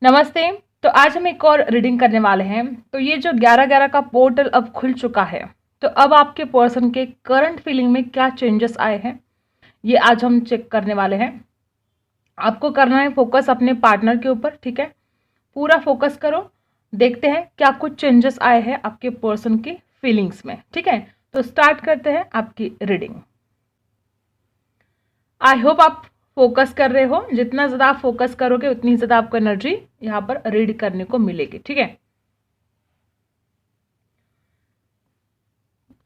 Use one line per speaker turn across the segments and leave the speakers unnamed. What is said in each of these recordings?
नमस्ते। तो आज हम एक और रीडिंग करने वाले हैं। तो ये जो 11-11 का पोर्टल अब खुल चुका है, तो अब आपके पर्सन के करंट फीलिंग में क्या चेंजेस आए हैं, ये आज हम चेक करने वाले हैं। आपको करना है फोकस अपने पार्टनर के ऊपर, ठीक है। पूरा फोकस करो। देखते हैं क्या कुछ चेंजेस आए हैं आपके पर्सन की फीलिंग्स में, ठीक है। तो स्टार्ट करते हैं आपकी रीडिंग। आई होप आप फोकस कर रहे हो। जितना ज़्यादा आप फोकस करोगे उतनी ज़्यादा आपको एनर्जी यहाँ पर रीड करने को मिलेगी, ठीक है।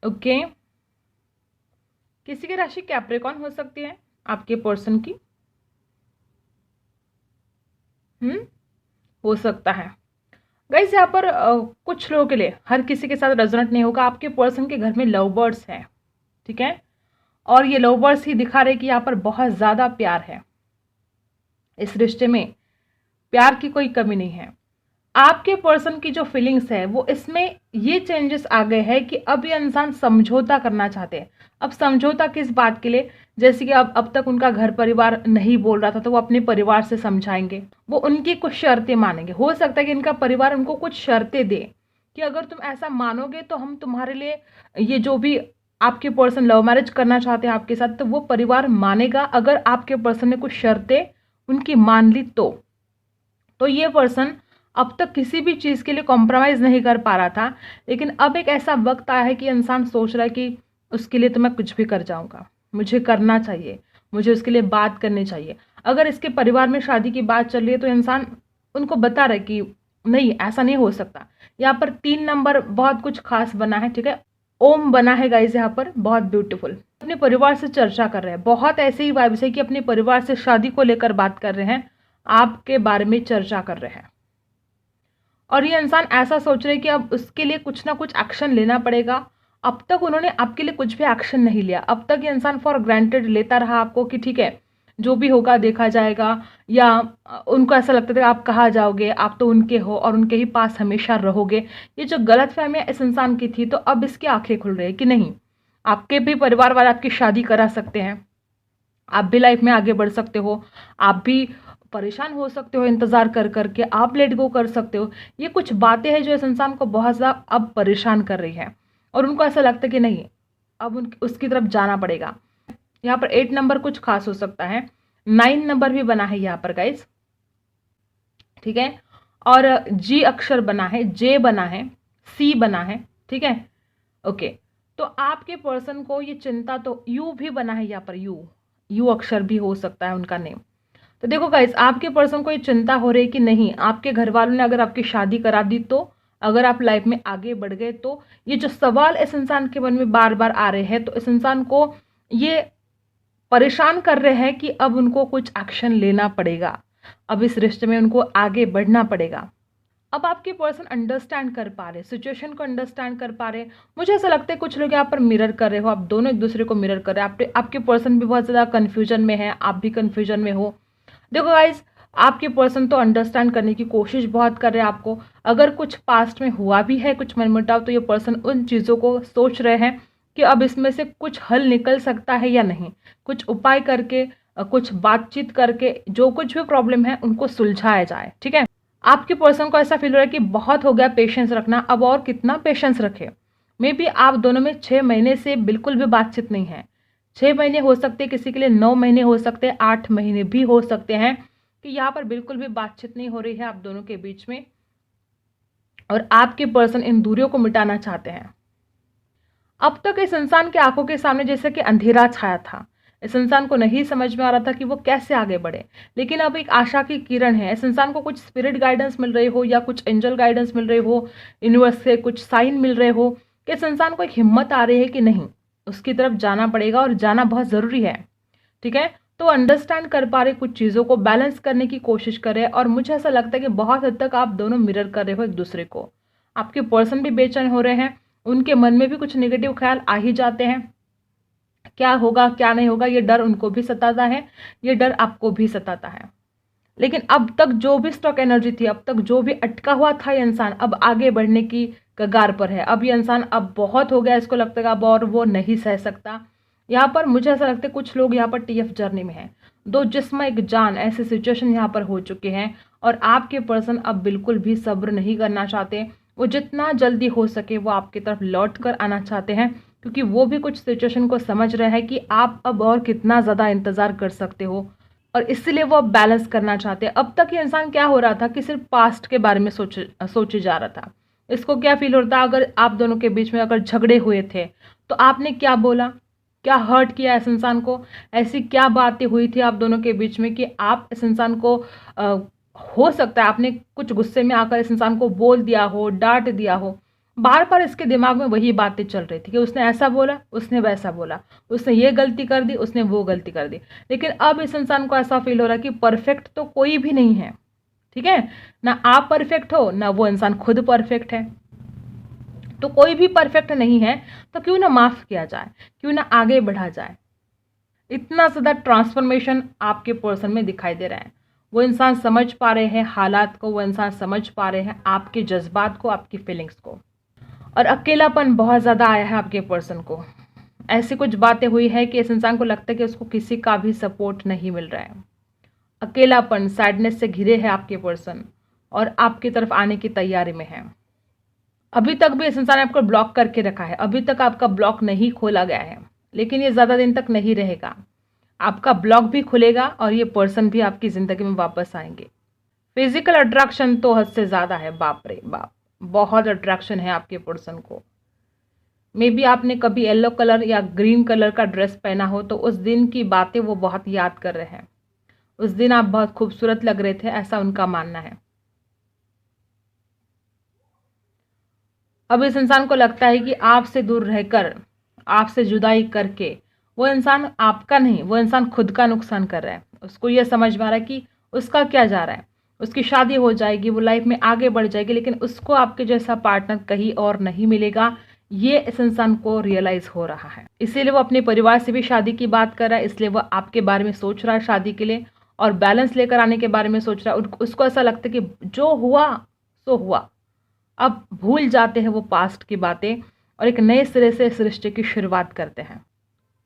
ओके। किसी की राशि कैप्रिकॉर्न हो सकती है आपके पर्सन की। हो सकता है। गाइस यहाँ पर कुछ लोगों के लिए, हर किसी के साथ रेजोनेट नहीं होगा। आपके पर्सन के घर में लव बर्ड्स हैं, ठीक है। और ये लव बर्ड्स ही दिखा रहे कि यहाँ पर बहुत ज़्यादा प्यार है। इस रिश्ते में प्यार की कोई कमी नहीं है। आपके पर्सन की जो फीलिंग्स है वो इसमें ये चेंजेस आ गए हैं कि अब ये इंसान समझौता करना चाहते हैं। अब समझौता किस बात के लिए? जैसे कि अब तक उनका घर परिवार नहीं बोल रहा था, तो वो अपने परिवार से समझाएंगे। वो उनकी कुछ शर्तें मानेंगे। हो सकता है कि इनका परिवार उनको कुछ शर्तें दे कि अगर तुम ऐसा मानोगे तो हम तुम्हारे लिए, ये जो भी आपके पर्सन लव मैरिज करना चाहते हैं आपके साथ, तो वो परिवार मानेगा अगर आपके पर्सन ने कुछ शर्तें उनकी मान ली तो ये पर्सन अब तक किसी भी चीज़ के लिए कॉम्प्रोमाइज़ नहीं कर पा रहा था, लेकिन अब एक ऐसा वक्त आया है कि इंसान सोच रहा है कि उसके लिए तो मैं कुछ भी कर जाऊंगा, मुझे करना चाहिए, मुझे उसके लिए बात करनी चाहिए। अगर इसके परिवार में शादी की बात चल रही है तो इंसान उनको बता रहा है कि नहीं, ऐसा नहीं हो सकता। यहाँ पर 3 नंबर बहुत कुछ खास बना है, ठीक है। ओम बना है गाइज, यहाँ पर बहुत ब्यूटीफुल। अपने परिवार से चर्चा कर रहे हैं। बहुत ऐसे ही वाइब्स है कि अपने परिवार से शादी को लेकर बात कर रहे हैं, आपके बारे में चर्चा कर रहे हैं। और ये इंसान ऐसा सोच रहे हैं कि अब उसके लिए कुछ ना कुछ एक्शन लेना पड़ेगा। अब तक उन्होंने आपके लिए कुछ भी एक्शन नहीं लिया। अब तक ये इंसान फॉर ग्रांटेड लेता रहा आपको कि ठीक है, जो भी होगा देखा जाएगा। या उनको ऐसा लगता था कि आप कहाँ जाओगे, आप तो उनके हो और उनके ही पास हमेशा रहोगे। ये जो गलतफहमियां इस इंसान की थी, तो अब इसकी आंखें खुल रही है कि नहीं, आपके भी परिवार वाले आपकी शादी करा सकते हैं, आप भी लाइफ में आगे बढ़ सकते हो, आप भी परेशान हो सकते हो इंतज़ार कर करके, आप लेट गो कर सकते हो। ये कुछ बातें हैं जो इस इंसान को बहुत ज़्यादा अब परेशान कर रही है। और उनको ऐसा लगता है कि नहीं, अब उसकी तरफ जाना पड़ेगा। यहाँ पर 8 नंबर कुछ खास हो सकता है। 9 नंबर भी बना है यहाँ पर गाइज, ठीक है। और जी अक्षर बना है, जे बना है, सी बना है, ठीक है। ओके। तो आपके पर्सन को ये चिंता, तो यू भी बना है यहाँ पर, यू यू अक्षर भी हो सकता है उनका नेम। तो देखो गाइस, आपके पर्सन को ये चिंता हो रही है कि नहीं, आपके घर वालों ने अगर आपकी शादी करा दी तो, अगर आप लाइफ में आगे बढ़ गए तो, ये जो सवाल इस इंसान के मन में बार बार आ रहे हैं, तो इस इंसान को ये परेशान कर रहे हैं कि अब उनको कुछ एक्शन लेना पड़ेगा। अब इस रिश्ते में उनको आगे बढ़ना पड़ेगा। अब आपके पर्सन अंडरस्टैंड कर पा रहे, सिचुएशन को अंडरस्टैंड कर पा रहे। मुझे ऐसा लगता है कुछ लोग यहाँ पर मिरर कर रहे हो, आप दोनों एक दूसरे को मिरर कर रहे हैं। आपके पर्सन भी बहुत ज़्यादा कन्फ्यूजन में है, आप भी कन्फ्यूजन में हो। देखो गाइज, आपके पर्सन तो अंडरस्टैंड करने की कोशिश बहुत कर रहे हैं आपको। अगर कुछ पास्ट में हुआ भी है कुछ मनमुटाव, तो ये पर्सन उन चीज़ों को सोच रहे हैं कि अब इसमें से कुछ हल निकल सकता है या नहीं। कुछ उपाय करके, कुछ बातचीत करके जो कुछ भी प्रॉब्लम है उनको सुलझाया जाए, ठीक है। आपके पर्सन को ऐसा फील हो रहा है कि बहुत हो गया पेशेंस रखना, अब और कितना पेशेंस रखे। मे बी आप दोनों में 6 महीने से बिल्कुल भी बातचीत नहीं है। 6 महीने हो सकते, किसी के लिए 9 महीने हो सकते हैं, 8 महीने भी हो सकते हैं कि यहाँ पर बिल्कुल भी बातचीत नहीं हो रही है आप दोनों के बीच में। और आपके पर्सन इन दूरियों को मिटाना चाहते हैं। अब तक इस इंसान के आंखों के सामने जैसे कि अंधेरा छाया था। इस इंसान को नहीं समझ में आ रहा था कि वो कैसे आगे बढ़े, लेकिन अब एक आशा की किरण है। इस इंसान को कुछ स्पिरिट गाइडेंस मिल रही हो या कुछ एंजल गाइडेंस मिल रही हो, यूनिवर्स से कुछ साइन मिल रहे हो कि इस इंसान को एक हिम्मत आ रही है कि नहीं, उसकी तरफ जाना पड़ेगा और जाना बहुत ज़रूरी है, ठीक है। तो अंडरस्टैंड कर पा रहे, कुछ चीज़ों को बैलेंस करने की कोशिश कर रहे हैं। और मुझे ऐसा लगता है कि बहुत हद तक आप दोनों मिरर कर रहे हो एक दूसरे को। आपके पर्सन भी बेचैन हो रहे हैं, उनके मन में भी कुछ नेगेटिव ख्याल आ ही जाते हैं। क्या होगा क्या नहीं होगा, ये डर उनको भी सताता है, ये डर आपको भी सताता है। लेकिन अब तक जो भी स्टॉक एनर्जी थी, अब तक जो भी अटका हुआ था, ये इंसान अब आगे बढ़ने की कगार पर है। अब ये इंसान अब बहुत हो गया, इसको लगता है अब और वो नहीं सह सकता। यहाँ पर मुझे ऐसा लगता है कुछ लोग यहाँ पर टीएफ जर्नी में हैं। दो जिस्म एक जान ऐसे सिचुएशन यहाँ पर हो चुके हैं और आपके पर्सन अब बिल्कुल भी सब्र नहीं करना चाहते। वो जितना जल्दी हो सके वो आपकी तरफ लौट कर आना चाहते हैं, क्योंकि वो भी कुछ सिचुएशन को समझ रहे हैं कि आप अब और कितना ज़्यादा इंतज़ार कर सकते हो, और इसलिए वो अब बैलेंस करना चाहते हैं। अब तक ये इंसान क्या हो रहा था कि सिर्फ पास्ट के बारे में सोचे जा रहा था। इसको क्या फील होता था, अगर आप दोनों के बीच में अगर झगड़े हुए थे तो आपने क्या बोला, क्या हर्ट किया इस इंसान को, ऐसी क्या बातें हुई थी आप दोनों के बीच में कि आप इस इंसान को हो सकता है आपने कुछ गुस्से में आकर इस इंसान को बोल दिया हो, डांट दिया हो। बार बार इसके दिमाग में वही बातें चल रही थी कि उसने ऐसा बोला, उसने वैसा बोला, उसने ये गलती कर दी, उसने वो गलती कर दी। लेकिन अब इस इंसान को ऐसा फील हो रहा है कि परफेक्ट तो कोई भी नहीं है, ठीक है ना, आप परफेक्ट हो ना वो इंसान खुद परफेक्ट है, तो कोई भी परफेक्ट नहीं है। तो क्यों ना माफ किया जाए, क्यों ना आगे बढ़ा जाए। इतना ज़्यादा ट्रांसफॉर्मेशन आपके पर्सन में दिखाई दे रहा है। वो इंसान समझ पा रहे हैं हालात को, वो इंसान समझ पा रहे हैं आपके जज्बात को, आपकी फीलिंग्स को। और अकेलापन बहुत ज़्यादा आया है आपके पर्सन को। ऐसी कुछ बातें हुई है कि इस इंसान को लगता है कि उसको किसी का भी सपोर्ट नहीं मिल रहा है। अकेलापन, सैडनेस से घिरे है आपके पर्सन और आपकी तरफ आने की तैयारी में है। अभी तक भी इस इंसान ने आपको ब्लॉक करके रखा है, अभी तक आपका ब्लॉक नहीं खोला गया है, लेकिन ये ज़्यादा दिन तक नहीं रहेगा। आपका ब्लॉक भी खुलेगा और ये पर्सन भी आपकी ज़िंदगी में वापस आएंगे। फिजिकल अट्रैक्शन तो हद से ज़्यादा है, बाप रे बाप, बहुत अट्रैक्शन है आपके पर्सन को। मे बी आपने कभी येलो कलर या ग्रीन कलर का ड्रेस पहना हो तो उस दिन की बातें वो बहुत याद कर रहे हैं। उस दिन आप बहुत खूबसूरत लग रहे थे, ऐसा उनका मानना है। अब इस इंसान को लगता है कि आपसे दूर रहकर, आपसे जुदाई करके वो इंसान आपका नहीं, वो इंसान खुद का नुकसान कर रहा है। उसको ये समझ में आ रहा है कि उसका क्या जा रहा है, उसकी शादी हो जाएगी, वो लाइफ में आगे बढ़ जाएगी, लेकिन उसको आपके जैसा पार्टनर कहीं और नहीं मिलेगा। ये इस इंसान को रियलाइज हो रहा है, इसीलिए वो अपने परिवार से भी शादी की बात कर रहा है, इसलिए वो आपके बारे में सोच रहा है शादी के लिए और बैलेंस लेकर आने के बारे में सोच रहा है। उसको ऐसा लगता है कि जो हुआ सो हुआ, अब भूल जाते हैं वो पास्ट की बातें और एक नए सिरे से इस रिश्ते की शुरुआत करते हैं।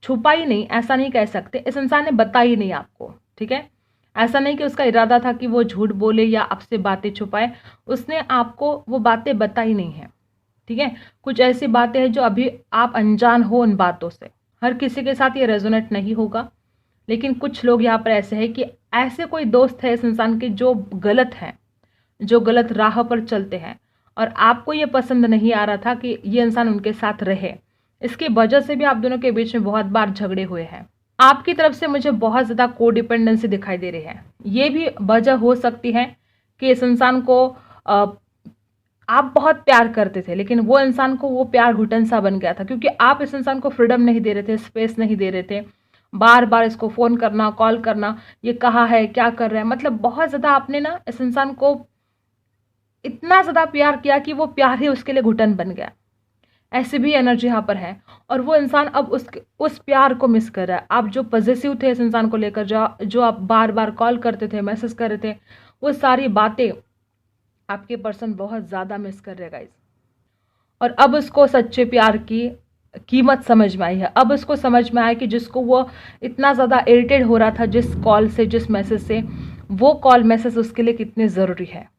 छुपाई नहीं, ऐसा नहीं कह सकते, इस इंसान ने बताई नहीं आपको, ठीक है। ऐसा नहीं कि उसका इरादा था कि वो झूठ बोले या आपसे बातें छुपाए, उसने आपको वो बातें बताई नहीं है, ठीक है। कुछ ऐसी बातें हैं जो अभी आप अनजान हो उन बातों से। हर किसी के साथ ये रेजोनेट नहीं होगा, लेकिन कुछ लोग यहाँ पर ऐसे हैं कि ऐसे कोई दोस्त है इस इंसान के जो गलत हैं, जो गलत राह पर चलते हैं और आपको ये पसंद नहीं आ रहा था कि ये इंसान उनके साथ रहे। इसकी वजह से भी आप दोनों के बीच में बहुत बार झगड़े हुए हैं। आपकी तरफ से मुझे बहुत ज़्यादा कोडिपेंडेंसी दिखाई दे रही है। ये भी वजह हो सकती है कि इस इंसान को आप बहुत प्यार करते थे, लेकिन वो इंसान को वो प्यार घुटन सा बन गया था, क्योंकि आप इस इंसान को फ्रीडम नहीं दे रहे थे, स्पेस नहीं दे रहे थे। बार बार इसको फ़ोन करना, कॉल करना, ये कहाँ है, क्या कर रहा है, मतलब बहुत ज़्यादा आपने ना इस इंसान को इतना ज़्यादा प्यार किया कि वो प्यार ही उसके लिए घुटन बन गया। ऐसी भी एनर्जी यहाँ पर है और वो इंसान अब उस प्यार को मिस कर रहा है। आप जो पॉजिटिव थे इस इंसान को लेकर, जो आप बार बार कॉल करते थे, मैसेज कर रहे थे, वो सारी बातें आपके पर्सन बहुत ज़्यादा मिस कर रहे हैं गाइस। और अब उसको सच्चे प्यार की कीमत समझ में आई है। अब उसको समझ में आया कि जिसको वो इतना ज़्यादा इरिटेट हो रहा था जिस कॉल से, जिस मैसेज से, वो कॉल मैसेज उसके लिए कितने ज़रूरी है।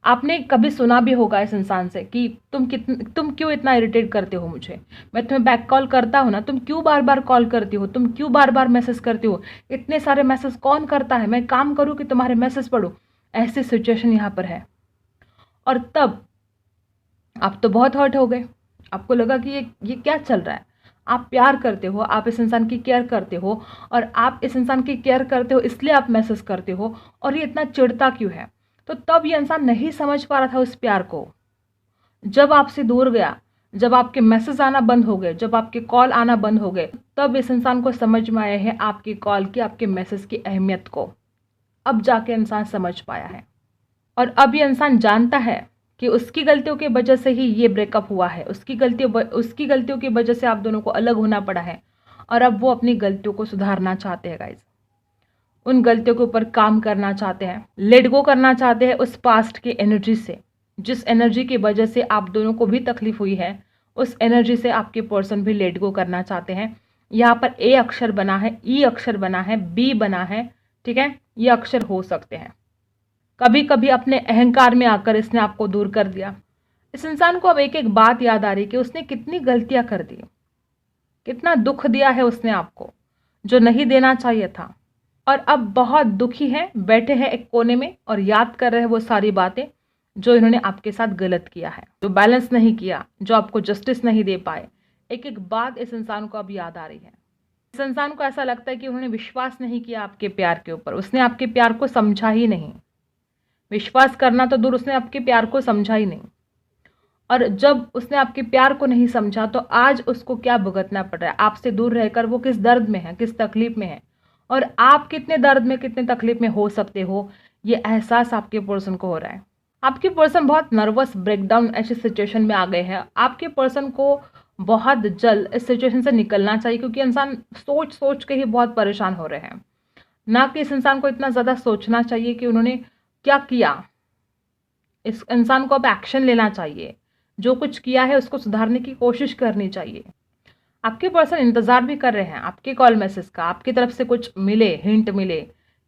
आपने कभी सुना भी होगा इस इंसान से कि तुम क्यों इतना इरिटेट करते हो मुझे, मैं तुम्हें बैक कॉल करता हूँ ना, तुम क्यों बार बार कॉल करती हो, तुम क्यों बार बार मैसेज करती हो, इतने सारे मैसेज कौन करता है, मैं काम करूँ कि तुम्हारे मैसेज पढ़ूँ। ऐसी सिचुएशन यहाँ पर है। और तब आप तो बहुत हर्ट हो गए, आपको लगा कि ये क्या चल रहा है। आप प्यार करते हो, आप इस इंसान की केयर करते हो और आप इस इंसान की केयर करते हो इसलिए आप मैसेज करते हो, और ये इतना चिढ़ता क्यों है। तो तब ये इंसान नहीं समझ पा रहा था उस प्यार को। जब आपसे दूर गया, जब आपके मैसेज आना बंद हो गए, जब आपके कॉल आना बंद हो गए, तब इस इंसान को समझ में आया है आपकी कॉल की, आपके मैसेज की अहमियत को। अब जाके इंसान समझ पाया है और अब ये इंसान जानता है कि उसकी गलतियों की वजह से ही ये ब्रेकअप हुआ है, उसकी गलतियों की वजह से आप दोनों को अलग होना पड़ा है। और अब वो अपनी गलतियों को सुधारना चाहते हैं गाइज, उन गलतियों के ऊपर काम करना चाहते हैं, लेट गो करना चाहते हैं उस पास्ट की एनर्जी से, जिस एनर्जी की वजह से आप दोनों को भी तकलीफ हुई है, उस एनर्जी से आपके पर्सन भी लेट गो करना चाहते हैं। यहाँ पर ए अक्षर बना है, ई अक्षर बना है, बी बना है, ठीक है, ये अक्षर हो सकते हैं। कभी कभी अपने अहंकार में आकर इसने आपको दूर कर दिया। इस इंसान को अब एक एक बात याद आ रही कि उसने कितनी गलतियां कर दी, कितना दुख दिया है उसने आपको जो नहीं देना चाहिए था, और अब बहुत दुखी है, बैठे हैं एक कोने में और याद कर रहे हैं वो सारी बातें जो इन्होंने आपके साथ गलत किया है, जो बैलेंस नहीं किया, जो आपको जस्टिस नहीं दे पाए। एक एक बात इस इंसान को अब याद आ रही है। इस इंसान को ऐसा लगता है कि उन्होंने विश्वास नहीं किया आपके प्यार के ऊपर, उसने आपके प्यार को समझा ही नहीं। विश्वास करना तो दूर, उसने आपके प्यार को समझा ही नहीं। और जब उसने आपके प्यार को नहीं समझा तो आज उसको क्या भुगतना पड़ रहा है, आपसे दूर रहकर वो किस दर्द में है, किस तकलीफ में है, और आप कितने दर्द में, कितने तकलीफ में हो सकते हो, ये एहसास आपके पर्सन को हो रहा है। आपके पर्सन बहुत नर्वस ब्रेकडाउन ऐसी सिचुएशन में आ गए हैं। आपके पर्सन को बहुत जल्द इस सिचुएशन से निकलना चाहिए, क्योंकि इंसान सोच सोच के ही बहुत परेशान हो रहे हैं। ना कि इस इंसान को इतना ज़्यादा सोचना चाहिए कि उन्होंने क्या किया। इस इंसान को अब एक्शन लेना चाहिए, जो कुछ किया है उसको सुधारने की कोशिश करनी चाहिए। आपके पर्सन इंतज़ार भी कर रहे हैं आपके कॉल मैसेज का, आपकी तरफ से कुछ मिले, हिंट मिले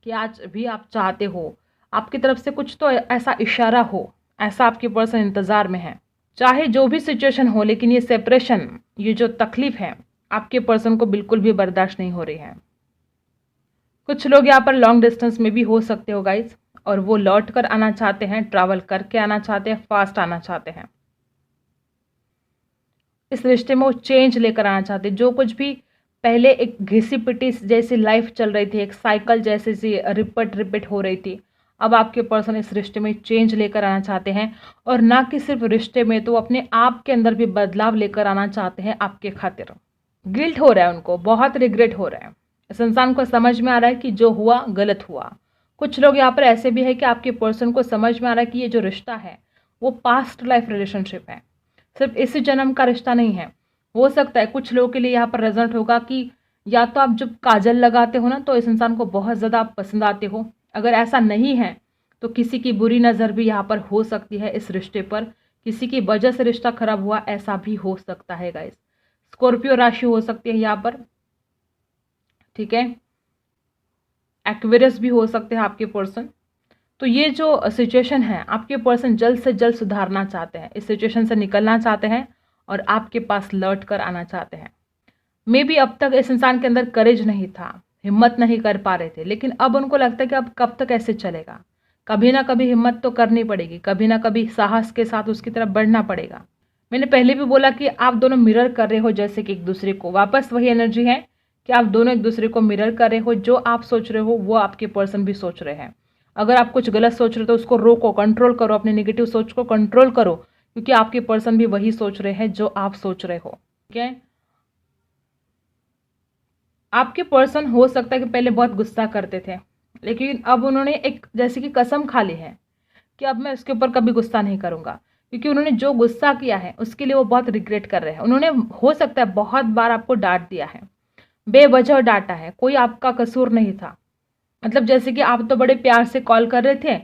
कि आज भी आप चाहते हो, आपकी तरफ से कुछ तो ऐसा इशारा हो, ऐसा आपके पर्सन इंतज़ार में है। चाहे जो भी सिचुएशन हो, लेकिन ये सेपरेशन, ये जो तकलीफ है आपके पर्सन को बिल्कुल भी बर्दाश्त नहीं हो रही है। कुछ लोग यहाँ पर लॉन्ग डिस्टेंस में भी हो सकते हो गाइज, और वो लौट कर आना चाहते हैं, ट्रैवल करके आना चाहते हैं, फास्ट आना चाहते हैं। इस रिश्ते में वो चेंज लेकर आना चाहते हैं। जो कुछ भी पहले एक घिसी पिटी जैसी लाइफ चल रही थी, एक साइकिल जैसी सी रिपीट हो रही थी, अब आपके पर्सन इस रिश्ते में चेंज लेकर आना चाहते हैं। और ना कि सिर्फ रिश्ते में, तो अपने आप के अंदर भी बदलाव लेकर आना चाहते हैं आपके खातिर। गिल्ट हो रहा है उनको, बहुत रिग्रेट हो रहा है। इस इंसान को समझ में आ रहा है कि जो हुआ गलत हुआ। कुछ लोग यहाँ पर ऐसे भी है कि आपके पर्सन को समझ में आ रहा है कि ये जो रिश्ता है वो पास्ट लाइफ रिलेशनशिप है, सिर्फ इसी जन्म का रिश्ता नहीं है। हो सकता है कुछ लोगों के लिए यहाँ पर रिजल्ट होगा कि या तो आप जब काजल लगाते हो ना तो इस इंसान को बहुत ज़्यादा आप पसंद आते हो। अगर ऐसा नहीं है तो किसी की बुरी नज़र भी यहाँ पर हो सकती है इस रिश्ते पर, किसी की वजह से रिश्ता खराब हुआ, ऐसा भी हो सकता है गाइस। स्कॉर्पियो राशि हो सकती है यहाँ पर, ठीक है, एक्वेरियस भी हो सकते हैं आपके पर्सन। तो ये जो सिचुएशन है आपके पर्सन जल्द से जल्द सुधारना चाहते हैं, इस सिचुएशन से निकलना चाहते हैं और आपके पास लौट कर आना चाहते हैं। मे बी अब तक इस इंसान के अंदर करेज नहीं था, हिम्मत नहीं कर पा रहे थे, लेकिन अब उनको लगता है कि अब कब तक ऐसे चलेगा, कभी ना कभी हिम्मत तो करनी पड़ेगी, कभी ना कभी साहस के साथ उसकी तरफ बढ़ना पड़ेगा। मैंने पहले भी बोला कि आप दोनों मिरर कर रहे हो जैसे कि एक दूसरे को, वापस वही एनर्जी है कि आप दोनों एक दूसरे को मिरर कर रहे हो। जो आप सोच रहे हो वो आपके पर्सन भी सोच रहे हैं। अगर आप कुछ गलत सोच रहे हो तो उसको रोको, कंट्रोल करो, अपने नेगेटिव सोच को कंट्रोल करो, क्योंकि आपके पर्सन भी वही सोच रहे हैं जो आप सोच रहे हो, ठीक है। आपके पर्सन हो सकता है कि पहले बहुत गुस्सा करते थे, लेकिन अब उन्होंने एक जैसे कि कसम खा ली है कि अब मैं उसके ऊपर कभी गुस्सा नहीं करूंगा, क्योंकि उन्होंने जो गुस्सा किया है उसके लिए वो बहुत रिग्रेट कर रहे हैं। उन्होंने हो सकता है बहुत बार आपको डांट दिया है, बेवजह डांटा है, कोई आपका कसूर नहीं था। मतलब जैसे कि आप तो बड़े प्यार से कॉल कर रहे थे,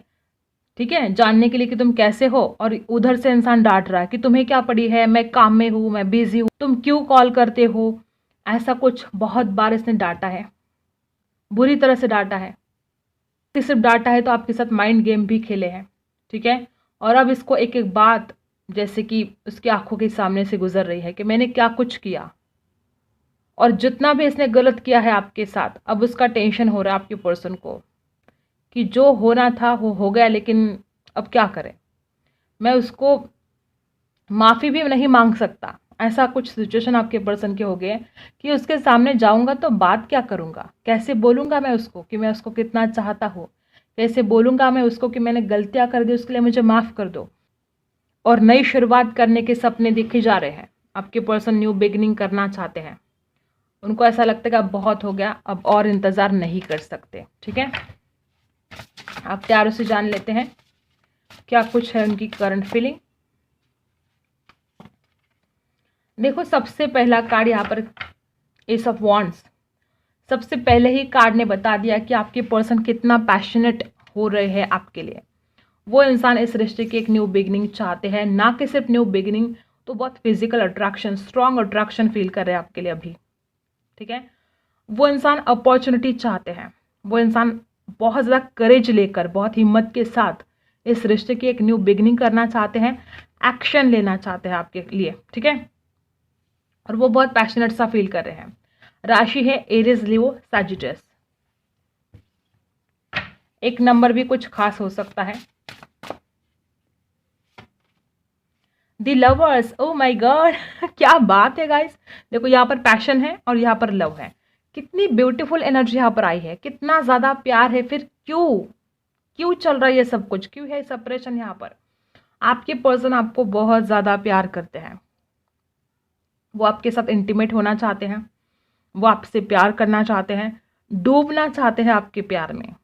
ठीक है, जानने के लिए कि तुम कैसे हो, और उधर से इंसान डांट रहा है कि तुम्हें क्या पड़ी है, मैं काम में हूँ, मैं बिजी हूँ, तुम क्यों कॉल करते हो। ऐसा कुछ बहुत बार इसने डांटा है, बुरी तरह से डांटा है। सिर्फ डांटा है तो आपके साथ माइंड गेम भी खेले हैं, ठीक है। और अब इसको एक एक बात जैसे कि उसकी आंखों के सामने से गुजर रही है कि मैंने क्या कुछ किया, और जितना भी इसने गलत किया है आपके साथ, अब उसका टेंशन हो रहा है आपके पर्सन को कि जो होना था वो हो गया, लेकिन अब क्या करें, मैं उसको माफ़ी भी नहीं मांग सकता। ऐसा कुछ सिचुएशन आपके पर्सन के हो गए कि उसके सामने जाऊंगा तो बात क्या करूंगा, कैसे बोलूंगा मैं उसको कि मैं उसको कितना चाहता हूँ, कैसे बोलूंगा मैं उसको कि मैंने गलतियाँ कर दी, उसके लिए मुझे माफ़ कर दो। और नई शुरुआत करने के सपने देखे जा रहे हैं। आपके पर्सन न्यू बिगनिंग करना चाहते हैं, उनको ऐसा लगता है कि अब बहुत हो गया, अब और इंतज़ार नहीं कर सकते, ठीक है। आप प्यारों से जान लेते हैं क्या कुछ है उनकी करंट फीलिंग। देखो, सबसे पहला कार्ड यहाँ पर एस ऑफ वॉन्ड्स, सबसे पहले ही कार्ड ने बता दिया कि आपके पर्सन कितना पैशनेट हो रहे हैं आपके लिए। वो इंसान इस रिश्ते की एक न्यू बिगिनिंग चाहते हैं, ना कि सिर्फ न्यू बिगिनिंग, तो बहुत physical attraction, strong attraction feel कर रहे हैं आपके लिए अभी। ठीक है। वो इंसान अपॉर्चुनिटी चाहते हैं, वो इंसान बहुत ज़्यादा करेज लेकर, बहुत हिम्मत के साथ इस रिश्ते की एक न्यू बिगनिंग करना चाहते हैं, एक्शन लेना चाहते हैं आपके लिए, ठीक है। और वो बहुत पैशनेट सा फील कर रहे हैं। राशि है एरीज, लियो, सैजिटस। एक नंबर भी कुछ खास हो सकता है। दी लवर्स, ओ माय गॉड, क्या बात है गाइस। देखो यहाँ पर पैशन है और यहाँ पर लव है। कितनी ब्यूटीफुल एनर्जी यहाँ पर आई है, कितना ज्यादा प्यार है। फिर क्यों क्यों चल रहा है ये सब कुछ, क्यों है सेपरेशन यहाँ पर? आपके पर्सन आपको बहुत ज्यादा प्यार करते हैं, वो आपके साथ इंटीमेट होना चाहते हैं, वो आपसे प्यार करना चाहते हैं, डूबना चाहते हैं आपके प्यार में।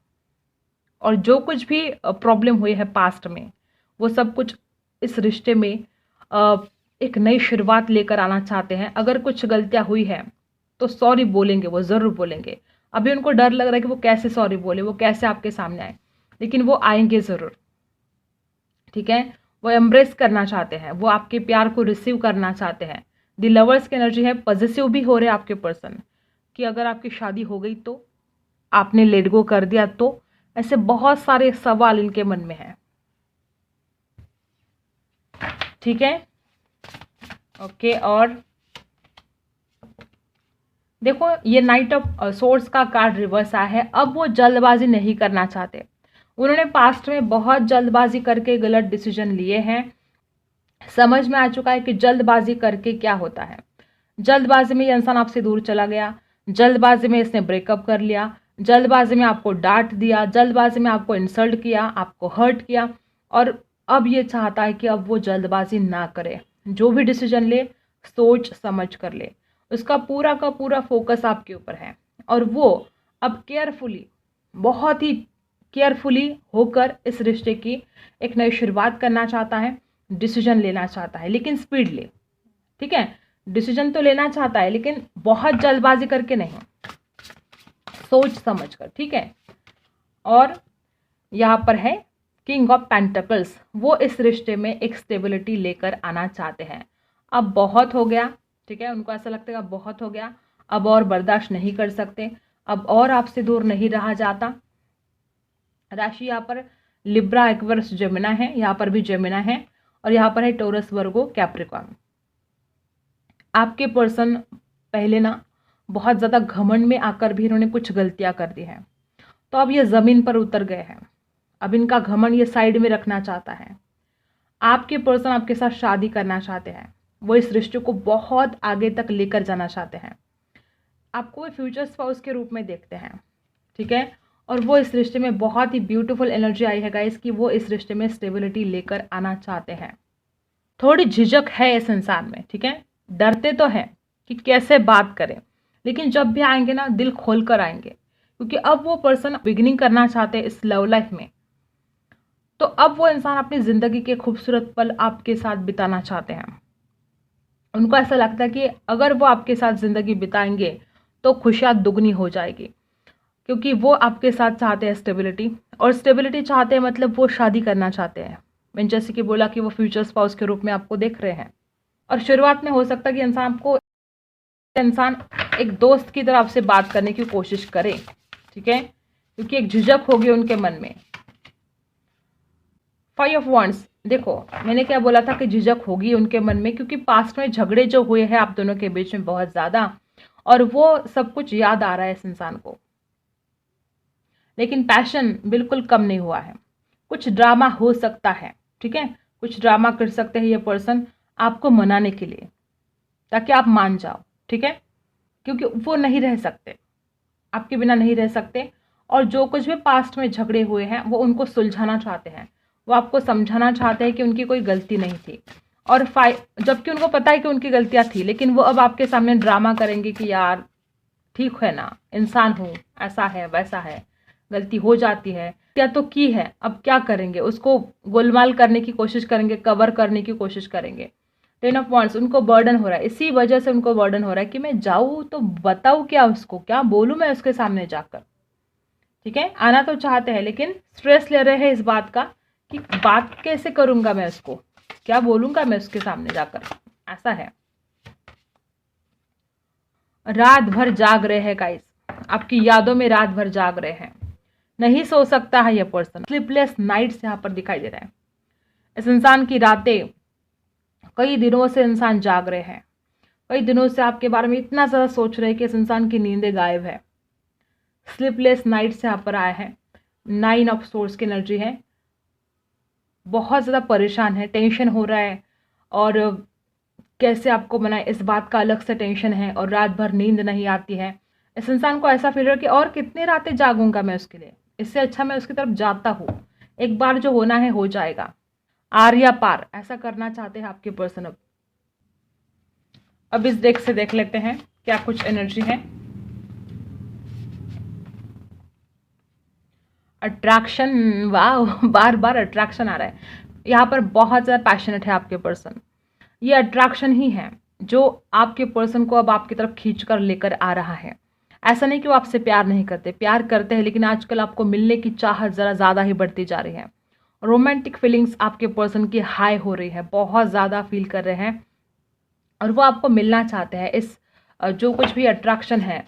और जो कुछ भी प्रॉब्लम हुई है पास्ट में, वो सब कुछ इस रिश्ते में एक नई शुरुआत लेकर आना चाहते हैं। अगर कुछ गलतियां हुई है तो सॉरी बोलेंगे, वो ज़रूर बोलेंगे। अभी उनको डर लग रहा है कि वो कैसे सॉरी बोले, वो कैसे आपके सामने आए, लेकिन वो आएंगे ज़रूर, ठीक है। वो एम्ब्रेस करना चाहते हैं, वो आपके प्यार को रिसीव करना चाहते हैं। द लवर्स की एनर्जी है, पॉजिटिव भी हो रहे हैं आपके पर्सन कि अगर आपकी शादी हो गई तो, आपने लेट गो कर दिया तो, ऐसे बहुत सारे सवाल इनके मन में है, ठीक है। ओके, और देखो ये नाइट ऑफ सोर्ड्स का कार्ड रिवर्स आया है। अब वो जल्दबाजी नहीं करना चाहते। उन्होंने पास्ट में बहुत जल्दबाजी करके गलत डिसीजन लिए हैं। समझ में आ चुका है कि जल्दबाजी करके क्या होता है। जल्दबाजी में ये इंसान आपसे दूर चला गया, जल्दबाजी में इसने ब्रेकअप कर लिया, जल्दबाजी में आपको डांट दिया, जल्दबाजी में आपको इंसल्ट किया, आपको हर्ट किया। और अब ये चाहता है कि अब वो जल्दबाजी ना करे, जो भी डिसीजन ले सोच समझ कर ले। उसका पूरा का पूरा फोकस आपके ऊपर है और वो अब केयरफुली, बहुत ही केयरफुली होकर इस रिश्ते की एक नई शुरुआत करना चाहता है। डिसीजन लेना चाहता है लेकिन स्पीड ले, ठीक है। डिसीजन तो लेना चाहता है लेकिन बहुत जल्दबाजी करके नहीं, सोच समझ कर, ठीक है। और यहाँ पर है किंग ऑफ पेंटिकल्स, वो इस रिश्ते में एक स्टेबिलिटी लेकर आना चाहते हैं। अब बहुत हो गया, ठीक है। उनको ऐसा लगता है अब बहुत हो गया, अब और बर्दाश्त नहीं कर सकते, अब और आपसे दूर नहीं रहा जाता। राशि यहाँ पर लिब्रा, एक्वेरियस, जेमिना है, यहाँ पर भी जेमिना है, और यहाँ पर है टोरस, वर्गो, कैप्रिकॉर्न। आपके पर्सन पहले ना बहुत ज़्यादा घमंड में आकर भी इन्होंने कुछ गलतियां कर दी हैं, तो अब ये ज़मीन पर उतर गए हैं। अब इनका घमंड ये साइड में रखना चाहता है। आपके पर्सन आपके साथ शादी करना चाहते हैं, वो इस रिश्ते को बहुत आगे तक लेकर जाना चाहते हैं, आपको वो फ्यूचर स्पाउस के रूप में देखते हैं, ठीक है। और वो इस रिश्ते में बहुत ही ब्यूटीफुल एनर्जी आई है गाइस कि वो इस रिश्ते में स्टेबिलिटी लेकर आना चाहते हैं। थोड़ी झिझक है इस इंसान में, ठीक है। डरते तो हैं कि कैसे बात करें, लेकिन जब भी आएंगे ना दिल खोल कर आएंगे, क्योंकि अब वो पर्सन बिगिनिंग करना चाहते हैं इस लव लाइफ में। तो अब वो इंसान अपनी ज़िंदगी के खूबसूरत पल आपके साथ बिताना चाहते हैं। उनको ऐसा लगता है कि अगर वो आपके साथ ज़िंदगी बिताएंगे तो खुशियाँ दुगनी हो जाएगी, क्योंकि वो आपके साथ चाहते हैं स्टेबिलिटी, और स्टेबिलिटी चाहते हैं मतलब वो शादी करना चाहते हैं। मैंने जैसे कि बोला कि वो फ्यूचर स्पाउस के रूप में आपको देख रहे हैं। और शुरुआत में हो सकता है कि इंसान एक दोस्त की तरह आपसे बात करने की कोशिश करे, ठीक है, क्योंकि एक झिझक होगी उनके मन में। 5 ऑफ वॉन्ड्स, देखो मैंने क्या बोला था कि झिझक होगी उनके मन में, क्योंकि पास्ट में झगड़े जो हुए हैं आप दोनों के बीच में बहुत ज़्यादा, और वो सब कुछ याद आ रहा है इस इंसान को। लेकिन पैशन बिल्कुल कम नहीं हुआ है। कुछ ड्रामा हो सकता है, ठीक है, कुछ ड्रामा कर सकते हैं ये पर्सन आपको मनाने के लिए, ताकि आप मान जाओ, ठीक है, क्योंकि वो नहीं रह सकते, आपके बिना नहीं रह सकते। और जो कुछ भी पास्ट में झगड़े हुए हैं वो उनको सुलझाना चाहते हैं, वो आपको समझाना चाहते हैं कि उनकी कोई गलती नहीं थी। और जबकि उनको पता है कि उनकी गलतियां थी, लेकिन वो अब आपके सामने ड्रामा करेंगे कि यार ठीक है ना, इंसान हूँ, ऐसा है वैसा है, गलती हो जाती है, क्या तो की है, अब क्या करेंगे, उसको गोलमाल करने की कोशिश करेंगे, कवर करने की कोशिश करेंगे। 10 ऑफ वॉन्ड्स, उनको बर्डन हो रहा है, इसी वजह से उनको बर्डन हो रहा है कि मैं जाऊँ तो बताऊँ क्या उसको, क्या बोलूँ मैं उसके सामने जाकर, ठीक है। आना तो चाहते हैं लेकिन स्ट्रेस ले रहे हैं इस बात का कि बात कैसे करूँगा मैं उसको, क्या बोलूँगा मैं उसके सामने जाकर, ऐसा है। रात भर जाग रहे हैं गाइस, आपकी यादों में रात भर जाग रहे हैं, नहीं सो सकता है ये पर्सन। स्लीपलेस नाइट्स यहाँ पर दिखाई दे रहा है। इस इंसान की रातें, कई दिनों से इंसान जाग रहे हैं, कई दिनों से आपके बारे में इतना ज़्यादा सोच रहे हैं कि इस इंसान की नींदें गायब है। स्लीपलेस नाइट्स यहाँ पर आए हैं। 9 ऑफ सोर्स की एनर्जी है। बहुत ज़्यादा परेशान है, टेंशन हो रहा है, और कैसे आपको मनाए इस बात का अलग से टेंशन है, और रात भर नींद नहीं आती है। इस इंसान को ऐसा फील है कि और कितनी रातें जागूंगा मैं उसके लिए, इससे अच्छा मैं उसकी तरफ जाता हूँ, एक बार जो होना है हो जाएगा। आर्या पार ऐसा करना चाहते हैं आपके पर्सन। अब इस डेक से देख लेते हैं क्या कुछ एनर्जी है। अट्रैक्शन, वाह, बार बार अट्रैक्शन आ रहा है। यहाँ पर बहुत ज़्यादा पैशनेट है आपके पर्सन। ये अट्रैक्शन ही है जो आपके पर्सन को अब आपकी तरफ खींच कर लेकर आ रहा है। ऐसा नहीं कि वो आपसे प्यार नहीं करते, प्यार करते हैं, लेकिन आजकल आपको मिलने की चाहत ज़रा ज़्यादा ही बढ़ती जा रही है। रोमांटिक फीलिंग्स आपके पर्सन की हाई हो रही है, बहुत ज़्यादा फील कर रहे हैं, और वो आपको मिलना चाहते हैं। इस जो कुछ भी अट्रैक्शन है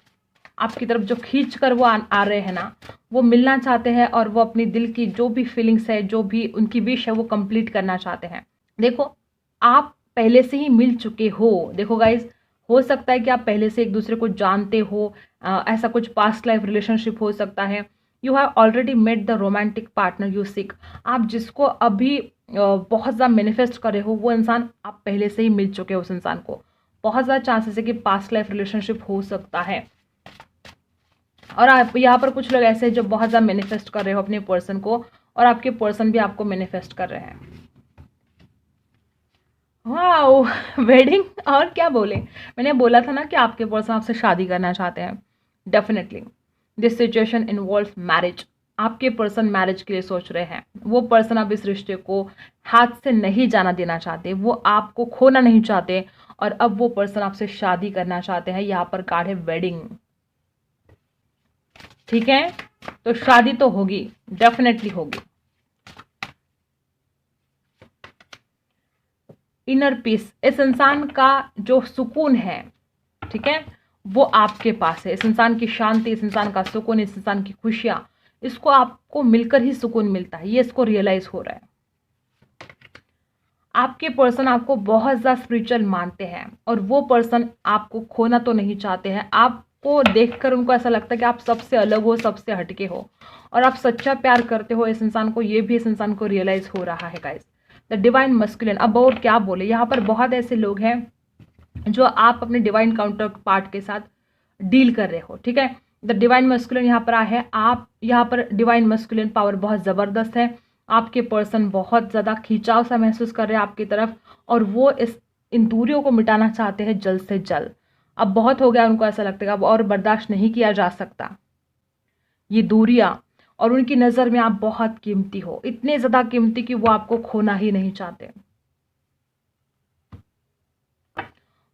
आपकी तरफ जो खींच कर वो आ रहे हैं ना, वो मिलना चाहते हैं, और वो अपनी दिल की जो भी फीलिंग्स है, जो भी उनकी विश है, वो कंप्लीट करना चाहते हैं। देखो, आप पहले से ही मिल चुके हो। देखो गाइज, हो सकता है कि आप पहले से एक दूसरे को जानते हो, ऐसा कुछ पास्ट लाइफ रिलेशनशिप हो सकता है। You have already met the romantic partner you seek. आप जिसको अभी बहुत ज़्यादा मैनिफेस्ट कर रहे हो, वो इंसान आप पहले से ही मिल चुके हो उस इंसान को। बहुत ज़्यादा चांसेस है कि पास्ट लाइफ रिलेशनशिप हो सकता है। और आप यहाँ पर कुछ लोग ऐसे हैं जो बहुत ज़्यादा मैनिफेस्ट कर रहे हो अपने पर्सन को, और आपके पर्सन भी आपको मैनिफेस्ट कर रहे हैं। वाओ, वेडिंग, और क्या बोले। मैंने बोला था ना कि आपके पर्सन आपसे शादी करना चाहते हैं। Definitely this situation involve marriage. आपके पर्सन मैरिज के लिए सोच रहे हैं। वो पर्सन अब इस रिश्ते को हाथ से नहीं जाना देना चाहते, वो आपको खोना नहीं चाहते, और अब वो पर्सन आपसे शादी करना चाहते हैं। यहाँ पर कार्ड है वेडिंग। ठीक है, तो शादी तो होगी, डेफिनेटली होगी। इनर पीस, इस इंसान का जो सुकून है, ठीक है, वो आपके पास है। इस इंसान की शांति, इस इंसान का सुकून, इस इंसान की खुशियां, इसको आपको मिलकर ही सुकून मिलता है। ये इसको रियलाइज हो रहा है। आपके पर्सन आपको बहुत ज़्यादा स्पिरिचुअल मानते हैं, और वो पर्सन आपको खोना तो नहीं चाहते हैं। आपको देखकर उनको ऐसा लगता है कि आप सबसे अलग हो, सबसे हटके हो, और आप सच्चा प्यार करते हो इस इंसान को। ये भी इस इंसान को रियलाइज हो रहा है गाइस। द डिवाइन मस्कुलिन, अब और क्या बोले। यहाँ पर बहुत ऐसे लोग हैं जो आप अपने डिवाइन काउंटर पार्ट के साथ डील कर रहे हो। ठीक है, द डिवाइन मस्कुलिन यहाँ पर आया है। आप यहाँ पर डिवाइन मस्कुलिन पावर बहुत ज़बरदस्त है। आपके पर्सन बहुत ज़्यादा खिंचाव सा महसूस कर रहे हैं आपकी तरफ, और वो इन दूरियों को मिटाना चाहते हैं जल्द से जल्द। अब बहुत हो गया, उनको ऐसा लगता है अब और बर्दाश्त नहीं किया जा सकता ये दूरियां, और उनकी नज़र में आप बहुत कीमती हो, इतने ज़्यादा कीमती कि वो आपको खोना ही नहीं चाहते।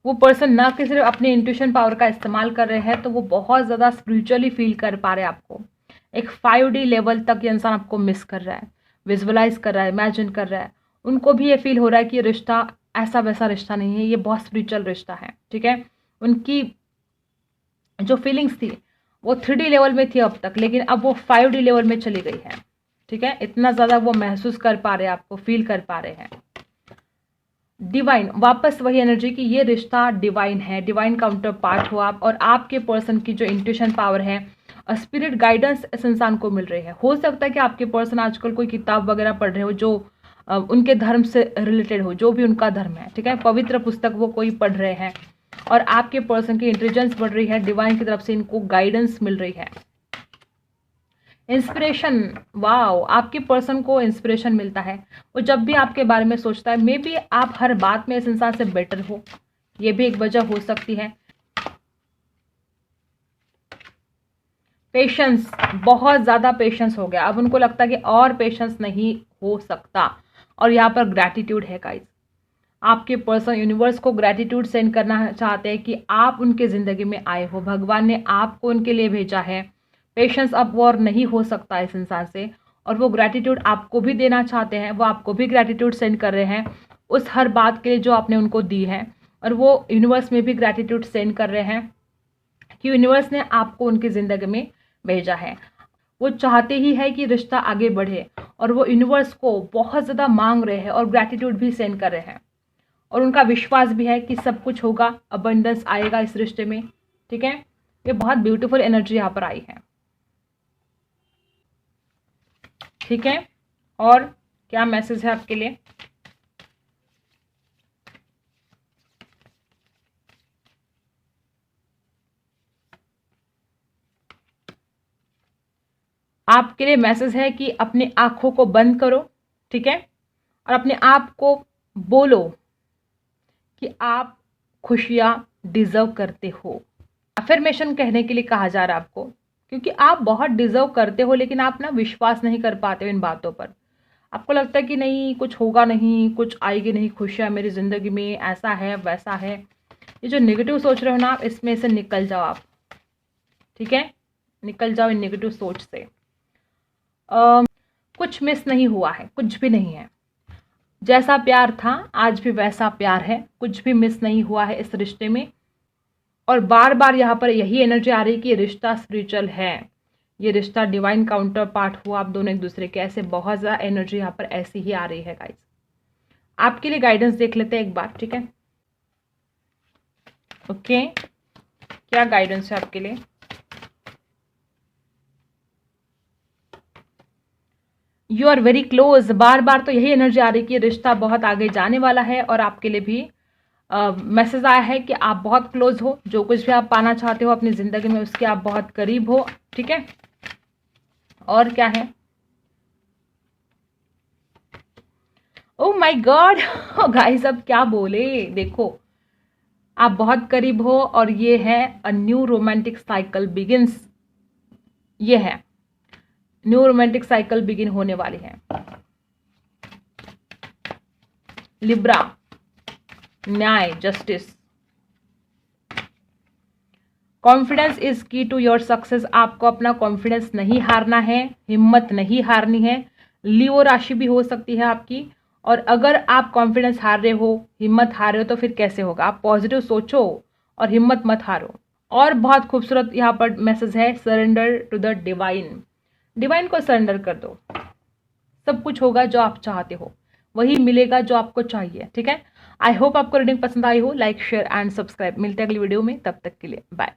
वो पर्सन ना कि सिर्फ अपने इंट्यूशन पावर का इस्तेमाल कर रहे हैं, तो वो बहुत ज़्यादा स्पिरिचुअली फील कर पा रहे हैं आपको। एक 5D लेवल तक ये इंसान आपको मिस कर रहा है, विजुअलाइज कर रहा है, इमेजिन कर रहा है। उनको भी ये फील हो रहा है कि ये रिश्ता ऐसा वैसा रिश्ता नहीं है, ये बहुत स्पिरिचुअल रिश्ता है। ठीक है, उनकी जो फीलिंग्स थी वो 3D लेवल में थी अब तक, लेकिन अब वो 5D लेवल में चली गई है। ठीक है, इतना ज़्यादा वो महसूस कर पा रहे हैं, आपको फील कर पा रहे हैं। डिवाइन, वापस वही एनर्जी कि ये रिश्ता डिवाइन है, डिवाइन काउंटर पार्ट हो आप, और आपके पर्सन की जो इंट्यूशन पावर है, स्पिरिट गाइडेंस इस इंसान को मिल रही है। हो सकता है कि आपके पर्सन आजकल कोई किताब वगैरह पढ़ रहे हो जो उनके धर्म से रिलेटेड हो, जो भी उनका धर्म है। ठीक है, पवित्र पुस्तक वो कोई पढ़ रहे हैं, और आपके पर्सन की इंटेलिजेंस बढ़ रही है, डिवाइन की तरफ से इनको गाइडेंस मिल रही है। इंस्पिरेशन, वाओ, आपके पर्सन को इंस्पिरेशन मिलता है। वो जब भी आपके बारे में सोचता है, मे बी आप हर बात में इस इंसान से बेटर हो, ये भी एक वजह हो सकती है। पेशेंस, बहुत ज़्यादा पेशेंस हो गया, अब उनको लगता है कि और पेशेंस नहीं हो सकता। और यहाँ पर ग्रैटिट्यूड है गाइस। आपके पर्सन यूनिवर्स को ग्रैटिट्यूड सेंड करना चाहते हैं कि आप उनके ज़िंदगी में आए हो, भगवान ने आपको उनके लिए भेजा है। पेशेंस अब और नहीं हो सकता इस इंसान से, और वो ग्रैटिट्यूड आपको भी देना चाहते हैं। वो आपको भी ग्रैटिट्यूड सेंड कर रहे हैं उस हर बात के लिए जो आपने उनको दी है, और वो यूनिवर्स में भी ग्रैटिट्यूड सेंड कर रहे हैं। कि यूनिवर्स ने आपको उनकी ज़िंदगी में भेजा है। वो चाहते ही है कि रिश्ता आगे बढ़े और वो यूनिवर्स को बहुत ज़्यादा मांग रहे हैं और ग्रैटिट्यूड भी सेंड कर रहे हैं और उनका विश्वास भी है कि सब कुछ होगा, अबंडेंस आएगा इस रिश्ते में। ठीक है, ये बहुत ब्यूटीफुल एनर्जी यहाँ पर आई है। ठीक है, और क्या मैसेज है आपके लिए? आपके लिए मैसेज है कि अपनी आंखों को बंद करो, ठीक है, और अपने आप को बोलो कि आप खुशियां डिजर्व करते हो। अफर्मेशन कहने के लिए कहा जा रहा है आपको, क्योंकि आप बहुत डिजर्व करते हो, लेकिन आप ना विश्वास नहीं कर पाते हो इन बातों पर। आपको लगता है कि नहीं, कुछ होगा नहीं, कुछ आएगी नहीं खुशियां मेरी ज़िंदगी में, ऐसा है वैसा है। ये जो नेगेटिव सोच रहे हो ना आप, इसमें से निकल जाओ आप। ठीक है, निकल जाओ इन नेगेटिव सोच से। कुछ मिस नहीं हुआ है, कुछ भी नहीं है। जैसा प्यार था आज भी वैसा प्यार है, कुछ भी मिस नहीं हुआ है इस रिश्ते में। और बार बार यहाँ पर यही एनर्जी आ रही है कि ये रिश्ता स्पिरिचुअल है, ये रिश्ता डिवाइन काउंटर पार्ट हुआ आप दोनों एक दूसरे के। ऐसे बहुत ज़्यादा एनर्जी यहाँ पर ऐसी ही आ रही है गाइस। आपके लिए गाइडेंस देख लेते हैं एक बार, ठीक है? ओके, क्या गाइडेंस है आपके लिए? You are very close. बार बार तो यही एनर्जी आ रही है कि रिश्ता बहुत आगे जाने वाला है और आपके लिए भी मैसेज आया है कि आप बहुत क्लोज हो। जो कुछ भी आप पाना चाहते हो अपनी ज़िंदगी में उसके आप बहुत करीब हो। ठीक है, और क्या है? ओह माय गॉड गाइस, अब क्या बोले, देखो आप बहुत करीब हो और ये है a new romantic cycle begins. ये है न्यू रोमांटिक साइकिल बिगिन होने वाली है। लिब्रा, न्याय, जस्टिस। कॉन्फिडेंस इज की टू योर सक्सेस। आपको अपना कॉन्फिडेंस नहीं हारना है, हिम्मत नहीं हारनी है। लियो राशि भी हो सकती है आपकी, और अगर आप कॉन्फिडेंस हार रहे हो, हिम्मत हार रहे हो, तो फिर कैसे होगा? आप पॉजिटिव सोचो और हिम्मत मत हारो। और बहुत खूबसूरत यहाँ पर मैसेज है, surrender to the divine. Divine को सरेंडर कर दो, सब कुछ होगा जो आप चाहते हो, वही मिलेगा जो आपको चाहिए। ठीक है, आई होप आपको रीडिंग पसंद आई हो। Like, share and subscribe. मिलते हैं अगली वीडियो में, तब तक के लिए बाय।